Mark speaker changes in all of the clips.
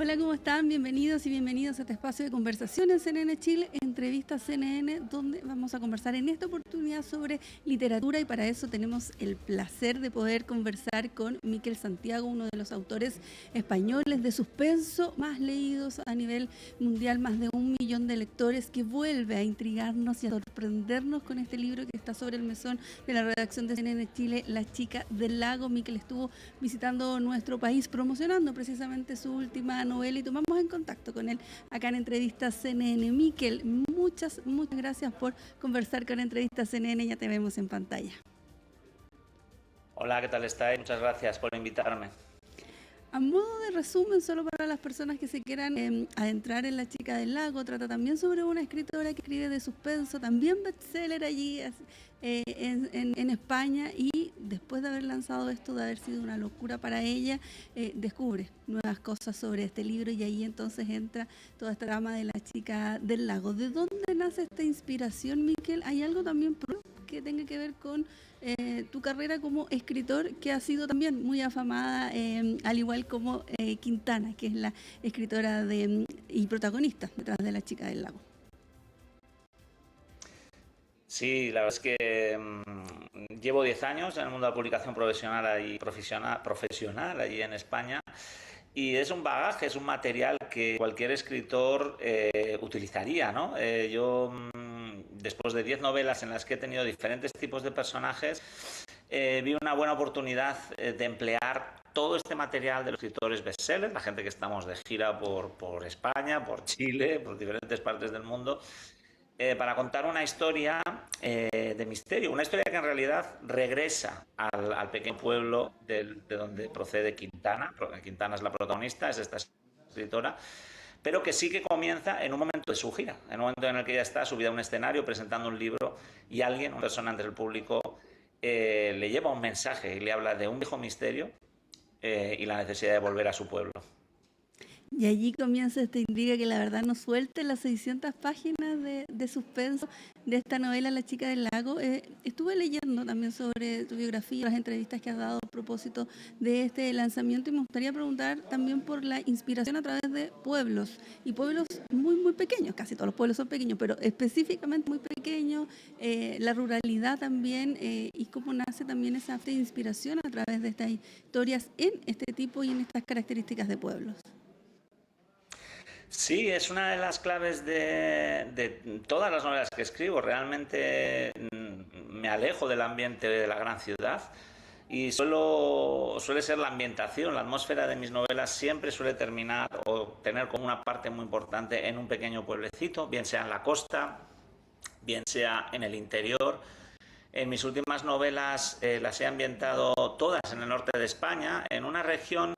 Speaker 1: Hola, ¿cómo están? Bienvenidos y bienvenidos a este espacio de conversación en CNN Chile, Entrevista CNN, donde vamos a conversar en esta oportunidad sobre literatura y para eso tenemos el placer de poder conversar con Miquel Santiago, uno de los autores españoles de suspenso más leídos a nivel mundial, más de 1 millón de lectores, que vuelve a intrigarnos y a sorprendernos con este libro que está sobre el mesón de la redacción de CNN Chile, La chica del lago. Miquel estuvo visitando nuestro país promocionando precisamente su última novela y tomamos en contacto con él acá en Entrevista CNN. Miquel, muchas gracias por conversar con Entrevista CNN, ya te vemos en pantalla.
Speaker 2: Hola, ¿qué tal estáis? Muchas gracias por invitarme.
Speaker 1: A modo de resumen, solo para las personas que se quieran adentrar en La chica del lago, trata también sobre una escritora que escribe de suspenso, también bestseller allí en España, y después de haber lanzado esto, de haber sido una locura para ella, descubre nuevas cosas sobre este libro y ahí entonces entra toda esta trama de La chica del lago. ¿De dónde nace esta inspiración, Miquel? ¿Hay algo también que tenga que ver con tu carrera como escritor, que ha sido también muy afamada, al igual como Quintana, que es la escritora y protagonista detrás de La chica del lago?
Speaker 2: Sí, la verdad es que llevo 10 años en el mundo de la publicación profesional allí en España, y es un bagaje, es un material que cualquier escritor utilizaría, ¿no? Después de 10 novelas en las que he tenido diferentes tipos de personajes, vi una buena oportunidad de emplear todo este material de los escritores bestsellers, la gente que estamos de gira por España, por Chile, por diferentes partes del mundo, para contar una historia de misterio, una historia que en realidad regresa al pequeño pueblo de donde procede Quintana. Quintana es la protagonista, es esta escritora, pero que sí que comienza en un momento de su gira, en un momento en el que ella está subida a un escenario presentando un libro y alguien, una persona entre el público, le lleva un mensaje y le habla de un viejo misterio y la necesidad de volver a su pueblo.
Speaker 1: Y allí comienza esta intriga que la verdad no suelte las 600 páginas de suspenso de esta novela La chica del lago. Estuve leyendo también sobre tu biografía, las entrevistas que has dado a propósito de este lanzamiento, y me gustaría preguntar también por la inspiración a través de pueblos, y pueblos muy pequeños. Casi todos los pueblos son pequeños, pero específicamente muy pequeños, la ruralidad también, y cómo nace también esa inspiración a través de estas historias en este tipo y en estas características de pueblos.
Speaker 2: Sí, es una de las claves de todas las novelas que escribo. Realmente me alejo del ambiente de la gran ciudad y suele ser la ambientación, la atmósfera de mis novelas siempre suele terminar o tener como una parte muy importante en un pequeño pueblecito, bien sea en la costa, bien sea en el interior. En mis últimas novelas las he ambientado todas en el norte de España, en una región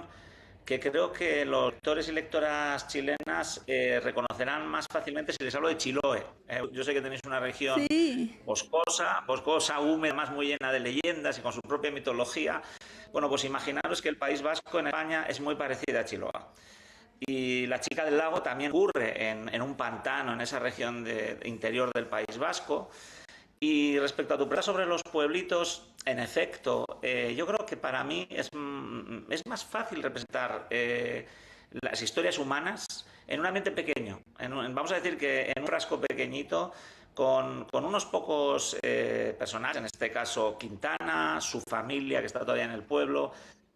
Speaker 2: que creo que los lectores y lectoras chilenas reconocerán más fácilmente si les hablo de Chiloé. Yo sé que tenéis una región
Speaker 1: Sí.
Speaker 2: boscosa, húmeda, más muy llena de leyendas y con su propia mitología. Bueno, pues imaginaros que el País Vasco en España es muy parecido a Chiloa. Y La chica del lago también ocurre en un pantano, en esa región interior del País Vasco. Y respecto a tu pregunta sobre los pueblitos, en efecto, yo creo que para mí es más fácil representar las historias humanas en un ambiente pequeño. Vamos a decir que en un frasco pequeñito, con unos pocos personajes, en este caso Quintana, su familia que está todavía en el pueblo,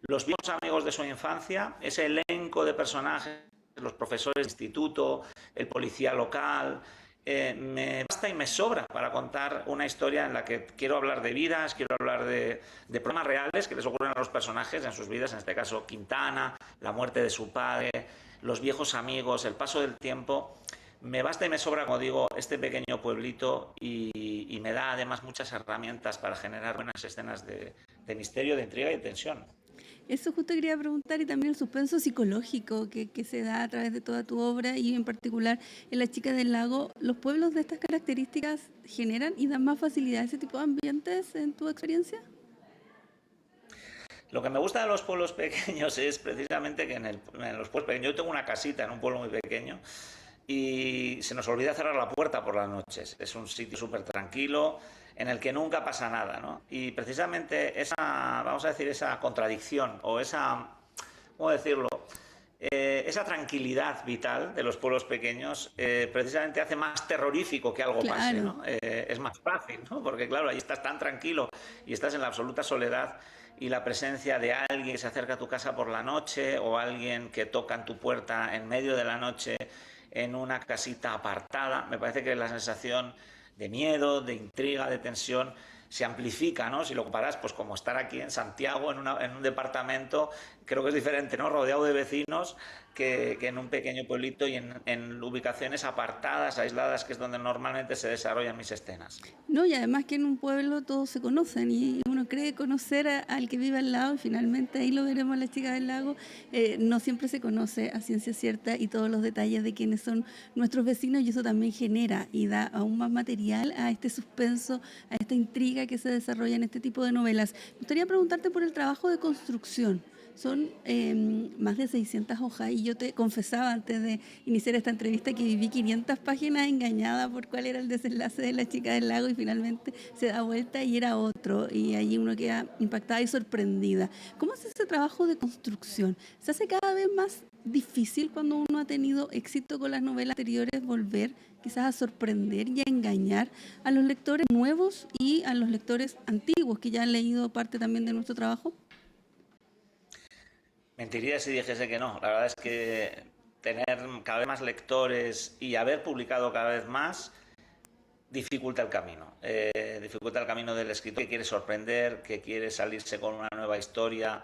Speaker 2: los viejos amigos de su infancia, ese elenco de personajes, los profesores de instituto, el policía local. Me basta y me sobra para contar una historia en la que quiero hablar de vidas, quiero hablar de problemas reales que les ocurren a los personajes en sus vidas, en este caso Quintana, la muerte de su padre, los viejos amigos, el paso del tiempo. Me basta y me sobra, como digo, este pequeño pueblito y me da además muchas herramientas para generar buenas escenas de misterio, de intriga y de tensión.
Speaker 1: Eso justo quería preguntar, y también el suspenso psicológico que se da a través de toda tu obra y en particular en La chica del lago. ¿Los pueblos de estas características generan y dan más facilidad a ese tipo de ambientes en tu experiencia?
Speaker 2: Lo que me gusta de los pueblos pequeños es precisamente que en los pueblos pequeños, yo tengo una casita en un pueblo muy pequeño y se nos olvida cerrar la puerta por las noches. Es un sitio súper tranquilo en el que nunca pasa nada, ¿no? Y precisamente esa, vamos a decir, esa contradicción o esa, ¿cómo decirlo? esa tranquilidad vital de los pueblos pequeños precisamente hace más terrorífico que algo pase,
Speaker 1: Claro.
Speaker 2: ¿no? Es más fácil, ¿no? Porque claro, ahí estás tan tranquilo y estás en la absoluta soledad y la presencia de alguien que se acerca a tu casa por la noche o alguien que toca en tu puerta en medio de la noche en una casita apartada, me parece que la sensación de miedo, de intriga, de tensión se amplifica, ¿no? Si lo comparas, pues como estar aquí en Santiago, en un departamento, creo que es diferente, ¿no? Rodeado de vecinos que en un pequeño pueblito y en ubicaciones apartadas, aisladas, que es donde normalmente se desarrollan mis escenas.
Speaker 1: No, y además que en un pueblo todos se conocen y uno cree conocer al que vive al lado y finalmente ahí lo veremos la chica del lago. No siempre se conoce a ciencia cierta y todos los detalles de quiénes son nuestros vecinos y eso también genera y da aún más material a este suspenso, a esta intriga que se desarrolla en este tipo de novelas. Me gustaría preguntarte por el trabajo de construcción. Son más de 600 hojas y yo te confesaba antes de iniciar esta entrevista que viví 500 páginas engañada por cuál era el desenlace de la chica del lago y finalmente se da vuelta y era otro y allí uno queda impactada y sorprendida. ¿Cómo es ese trabajo de construcción? ¿Se hace cada vez más difícil cuando uno ha tenido éxito con las novelas anteriores volver quizás a sorprender y a engañar a los lectores nuevos y a los lectores antiguos que ya han leído parte también de nuestro trabajo?
Speaker 2: Mentiría si dijese que no. La verdad es que tener cada vez más lectores y haber publicado cada vez más dificulta el camino. Dificulta el camino del escritor que quiere sorprender, que quiere salirse con una nueva historia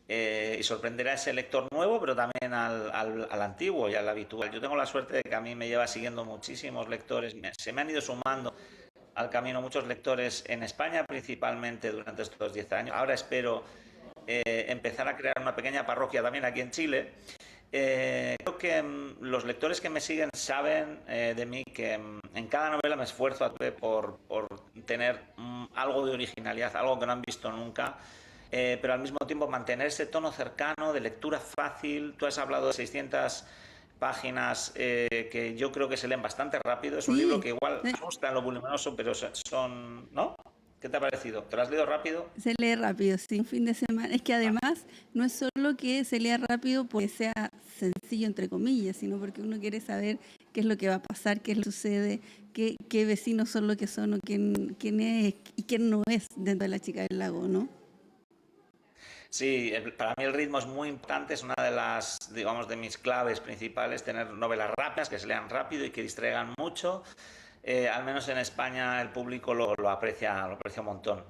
Speaker 2: y sorprender a ese lector nuevo, pero también al antiguo y al habitual. Yo tengo la suerte de que a mí me lleva siguiendo muchísimos lectores. Se me han ido sumando al camino muchos lectores en España principalmente durante estos 10 años. Ahora espero empezar a crear una pequeña parroquia también aquí en Chile. Creo que los lectores que me siguen saben de mí que en cada novela me esfuerzo por tener algo de originalidad, algo que no han visto nunca, pero al mismo tiempo mantener ese tono cercano, de lectura fácil. Tú has hablado de 600 páginas que yo creo que se leen bastante rápido. Es un libro
Speaker 1: Sí,
Speaker 2: que igual asusta en lo voluminoso, pero son, ¿no? ¿Qué te ha parecido? ¿Te lo has leído rápido?
Speaker 1: se lee rápido, sí, un fin de semana. Es que además no es solo que se lea rápido porque sea sencillo, entre comillas, sino porque uno quiere saber qué es lo que va a pasar, qué es lo que sucede, qué vecinos son lo que son o quién es y quién no es dentro de la chica del lago, ¿no?
Speaker 2: Sí, para mí el ritmo es muy importante, es una de las, digamos, de mis claves principales, tener novelas rápidas, que se lean rápido y que distraigan mucho. Al menos en España el público lo aprecia un montón.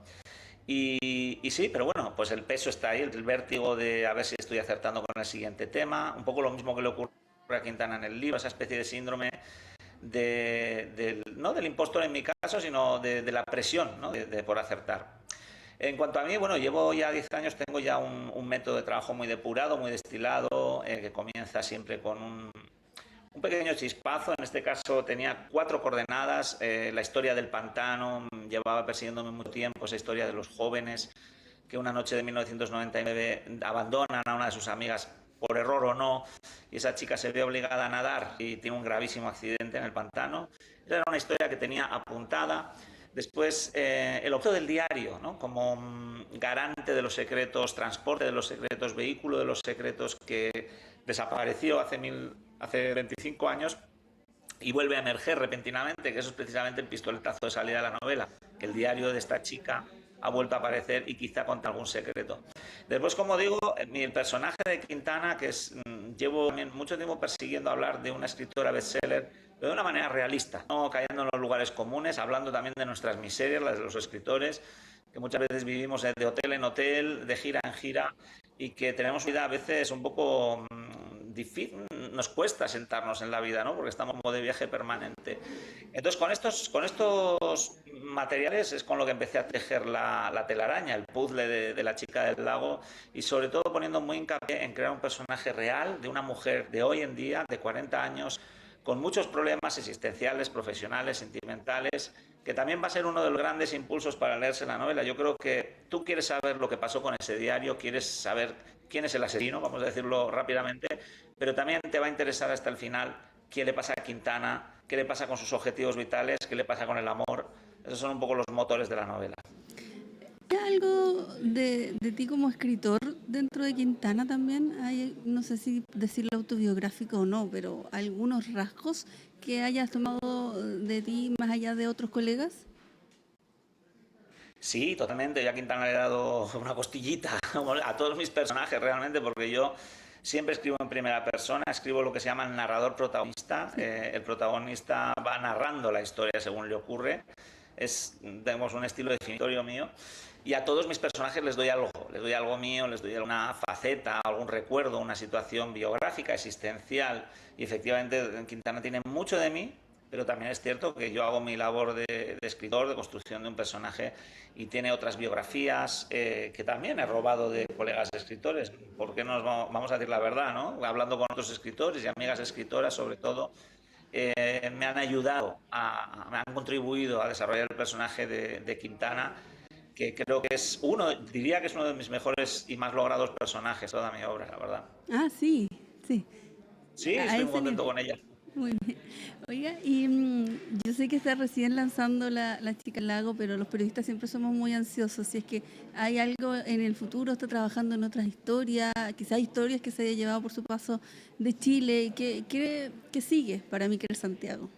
Speaker 2: Y sí, pero bueno, pues el peso está ahí, el vértigo de a ver si estoy acertando con el siguiente tema, un poco lo mismo que le ocurre a Quintana en el libro, esa especie de síndrome no del impostor en mi caso, sino de la presión, ¿no? Por acertar. En cuanto a mí, bueno, llevo ya 10 años, tengo ya un método de trabajo muy depurado, muy destilado, que comienza siempre con un pequeño chispazo. En este caso tenía 4 coordenadas, la historia del pantano, llevaba persiguiéndome mucho tiempo esa historia de los jóvenes que una noche de 1999 abandonan a una de sus amigas por error o no, y esa chica se ve obligada a nadar y tiene un gravísimo accidente en el pantano. Esa era una historia que tenía apuntada. Después, el objeto del diario, ¿no? Como garante de los secretos, transporte de los secretos, vehículo de los secretos, que desapareció hace 25 años y vuelve a emerger repentinamente, que eso es precisamente el pistoletazo de salida de la novela, que el diario de esta chica ha vuelto a aparecer y quizá contra algún secreto. Después, como digo, el personaje de Quintana, que es, llevo mucho tiempo persiguiendo hablar de una escritora bestseller, pero de una manera realista, no cayendo en los lugares comunes, hablando también de nuestras miserias, las de los escritores, que muchas veces vivimos de hotel en hotel, de gira en gira, y que tenemos vida a veces un poco difícil, nos cuesta sentarnos en la vida, ¿no? Porque estamos como de viaje permanente. Entonces, con estos materiales es con lo que empecé a tejer la telaraña, el puzzle de la chica del lago, y sobre todo poniendo muy hincapié en crear un personaje real de una mujer de hoy en día, de 40 años, con muchos problemas existenciales, profesionales, sentimentales, que también va a ser uno de los grandes impulsos para leerse la novela. Yo creo que tú quieres saber lo que pasó con ese diario, quieres saber quién es el asesino, vamos a decirlo rápidamente, pero también te va a interesar hasta el final qué le pasa a Quintana, qué le pasa con sus objetivos vitales, qué le pasa con el amor. Esos son un poco los motores de la novela.
Speaker 1: ¿Hay algo de ti como escritor dentro de Quintana también? Hay, no sé si decirlo autobiográfico o no, pero algunos rasgos que hayas tomado de ti más allá de otros colegas.
Speaker 2: Sí, totalmente. Yo a Quintana le he dado una costillita a todos mis personajes realmente, porque yo siempre escribo en primera persona, escribo lo que se llama el narrador protagonista. El protagonista va narrando la historia según le ocurre. Tenemos un estilo definitorio mío. Y a todos mis personajes les doy algo mío, les doy alguna faceta, algún recuerdo, una situación biográfica, existencial. Y efectivamente Quintana tiene mucho de mí, pero también es cierto que yo hago mi labor de escritor, de construcción de un personaje, y tiene otras biografías que también he robado de colegas escritores. ¿Por qué no nos vamos a decir la verdad, no? Hablando con otros escritores y amigas escritoras, sobre todo, me han ayudado, me han contribuido a desarrollar el personaje de Quintana, que creo que diría que es uno de mis mejores y más logrados personajes de toda mi obra, la verdad.
Speaker 1: Ah, sí, sí,
Speaker 2: Sí,
Speaker 1: a
Speaker 2: estoy muy
Speaker 1: ese
Speaker 2: contento
Speaker 1: nivel.
Speaker 2: con ella.
Speaker 1: Muy bien. Oiga, y yo sé que está recién lanzando la Chica del Lago, pero los periodistas siempre somos muy ansiosos. Si es que hay algo en el futuro, está trabajando en otras historias, quizás historias que se haya llevado por su paso de Chile, ¿qué sigue para Miquel Santiago?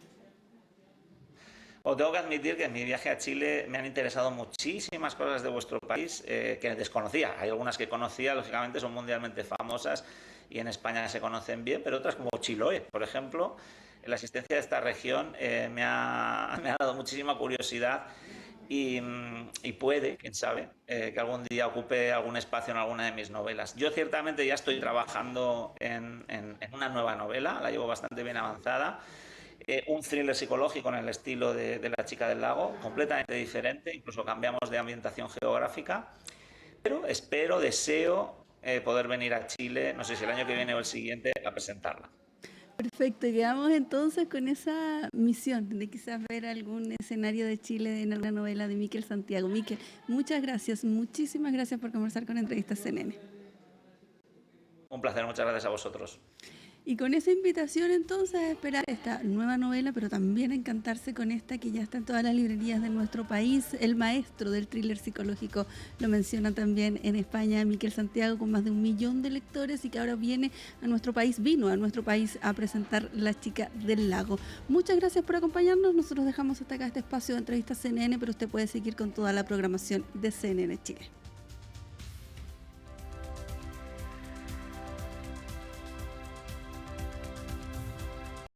Speaker 2: Os tengo que admitir que en mi viaje a Chile me han interesado muchísimas cosas de vuestro país que desconocía. Hay algunas que conocía, lógicamente son mundialmente famosas y en España se conocen bien, pero otras como Chiloé, por ejemplo, la existencia de esta región me ha dado muchísima curiosidad y puede, quién sabe, que algún día ocupe algún espacio en alguna de mis novelas. Yo ciertamente ya estoy trabajando en una nueva novela, la llevo bastante bien avanzada, un thriller psicológico en el estilo de La Chica del Lago, completamente diferente, incluso cambiamos de ambientación geográfica, pero deseo poder venir a Chile, no sé si el año que viene o el siguiente, a presentarla.
Speaker 1: Perfecto, quedamos entonces con esa misión de quizás ver algún escenario de Chile en alguna novela de Miquel Santiago. Miquel, muchas gracias, muchísimas gracias por conversar con Entrevistas CNN.
Speaker 2: Un placer, muchas gracias a vosotros.
Speaker 1: Y con esa invitación entonces a esperar esta nueva novela, pero también a encantarse con esta que ya está en todas las librerías de nuestro país. El maestro del thriller psicológico lo menciona también en España, Miquel Santiago, con más de 1 millón de lectores y que ahora vino a nuestro país a presentar La Chica del Lago. Muchas gracias por acompañarnos. Nosotros dejamos hasta acá este espacio de Entrevistas CNN, pero usted puede seguir con toda la programación de CNN Chile.